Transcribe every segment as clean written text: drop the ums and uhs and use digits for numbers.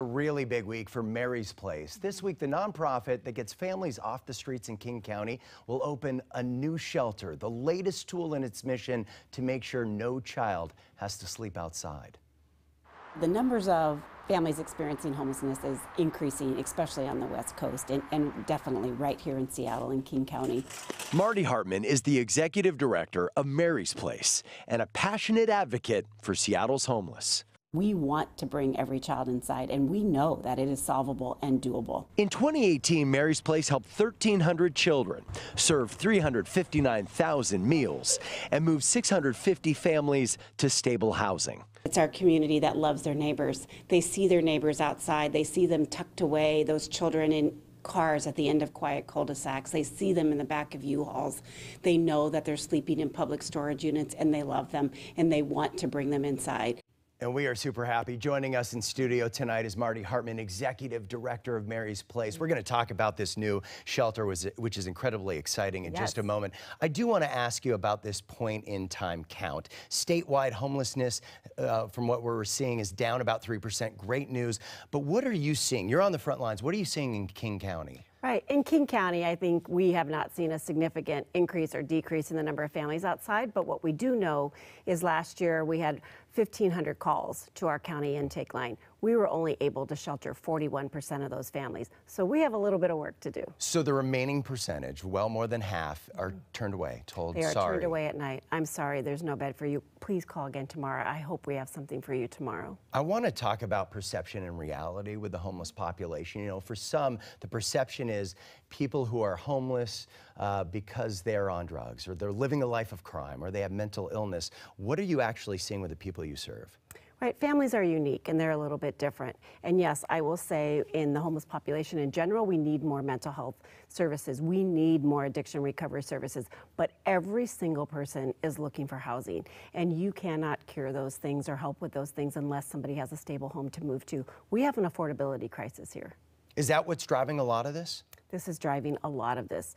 A really big week for Mary's Place. This week, the nonprofit that gets families off the streets in King County will open a new shelter, the latest tool in its mission to make sure no child has to sleep outside. The numbers of families experiencing homelessness is increasing, especially on the West Coast and definitely right here in Seattle and King County. Marty Hartman is the executive director of Mary's Place and a passionate advocate for Seattle's homeless. We want to bring every child inside, and we know that it is solvable and doable. In 2018, Mary's Place helped 1,300 children, serve 359,000 meals, and moved 650 families to stable housing. It's our community that loves their neighbors. They see their neighbors outside. They see them tucked away, those children in cars at the end of quiet cul-de-sacs. They see them in the back of U-Hauls. They know that they're sleeping in public storage units, and they love them, and they want to bring them inside. And we are super happy. Joining us in studio tonight is Marty Hartman, Executive Director of Mary's Place. We're going to talk about this new shelter, which is incredibly exciting in just a moment. I do want to ask you about this point in time count. Statewide homelessness, from what we're seeing, is down about 3%. Great news. But what are you seeing? You're on the front lines. What are you seeing in King County? Right. In King County, I think we have not seen a significant increase or decrease in the number of families outside. But what we do know is last year we had 1,500 calls to our county intake line. We were only able to shelter 41% of those families. So we have a little bit of work to do. So the remaining percentage, well more than half, are turned away, told They are sorry. turned away at night. I'm sorry, there's no bed for you. Please call again tomorrow. I hope we have something for you tomorrow. I want to talk about perception and reality with the homeless population. You know, for some, the perception is people who are homeless because they're on drugs, or they're living a life of crime, or they have mental illness. What are you actually seeing with the people you serve? Right, families are unique and they're a little bit different. And yes, I will say in the homeless population in general, we need more mental health services. We need more addiction recovery services. But every single person is looking for housing. And you cannot cure those things or help with those things unless somebody has a stable home to move to. We have an affordability crisis here. Is that what's driving a lot of this? This is driving a lot of this.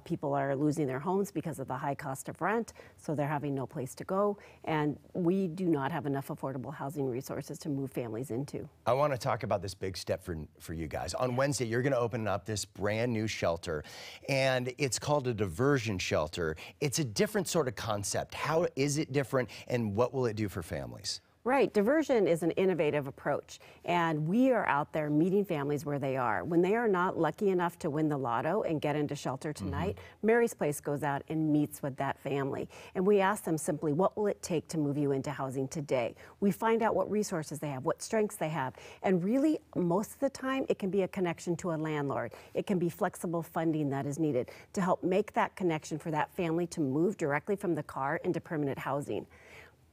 People are losing their homes because of the high cost of rent, so they're having no place to go, and we do not have enough affordable housing resources to move families into. I want to talk about this big step for you guys. On Wednesday, you're going to open up this brand new shelter, and it's called a diversion shelter. It's a different sort of concept. How is it different, and what will it do for families? Right. Diversion is an innovative approach, and we are out there meeting families where they are. When they are not lucky enough to win the lotto and get into shelter tonight, Mary's Place goes out and meets with that family. And we ask them simply, what will it take to move you into housing today? We find out what resources they have, what strengths they have. And really, most of the time, it can be a connection to a landlord. It can be flexible funding that is needed to help make that connection for that family to move directly from the car into permanent housing.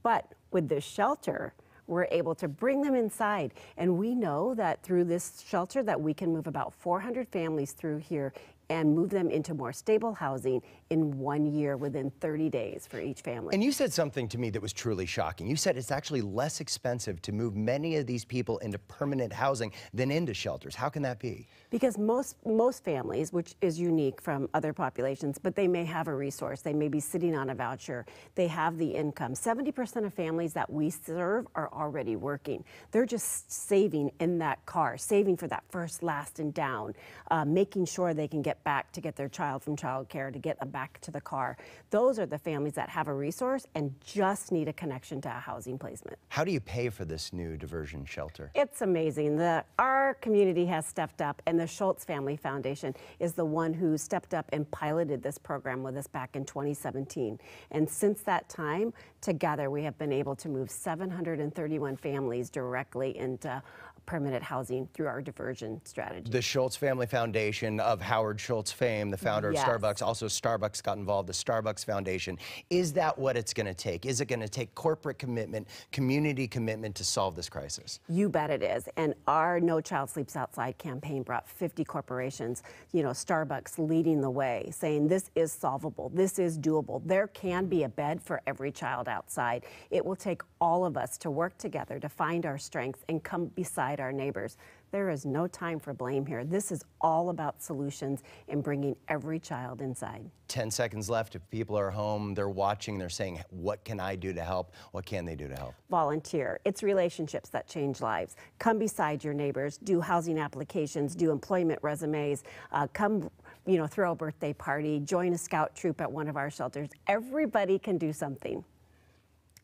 But with this shelter, we're able to bring them inside. And we know that through this shelter that we can move about 400 families through here and move them into more stable housing in 1 year within 30 days for each family. And you said something to me that was truly shocking. You said it's actually less expensive to move many of these people into permanent housing than into shelters. How can that be? Because most families, which is unique from other populations, but they may have a resource. They may be sitting on a voucher. They have the income. 70% of families that we serve are already working. They're just saving in that car, saving for that first, last, and down, making sure they can get back to get their child from childcare, to get back to the car. Those are the families that have a resource and just need a connection to a housing placement. How do you pay for this new diversion shelter? It's amazing. Our community has stepped up, and the Schultz Family Foundation is the one who stepped up and piloted this program with us back in 2017. And since that time, together we have been able to move 731 families directly into permanent housing through our diversion strategy. The Schultz Family Foundation, of Howard Schultz fame, the founder of Starbucks. Also, Starbucks got involved, the Starbucks Foundation. Is that what it's going to take? Is it going to take corporate commitment, community commitment to solve this crisis? You bet it is. And our No Child Sleeps Outside campaign brought 50 corporations, you know, Starbucks leading the way, saying this is solvable, this is doable. There can be a bed for every child outside. It will take all of us to work together to find our strengths and come beside our neighbors. There is no time for blame here. This is all about solutions and bringing every child inside. 10 seconds left. If people are home, they're watching, they're saying, what can I do to help? What can they do to help? Volunteer. It's relationships that change lives. Come beside your neighbors, do housing applications, do employment resumes, come throw a birthday party, join a scout troop at one of our shelters. Everybody can do something.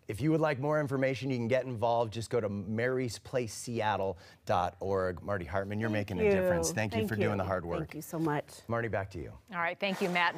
If you would like more information, you can get involved. Just go to marysplaceseattle.org. Marty Hartman, you're making a difference. Thank you for doing the hard work. Thank you so much. Marty, back to you. All right, thank you, Matt.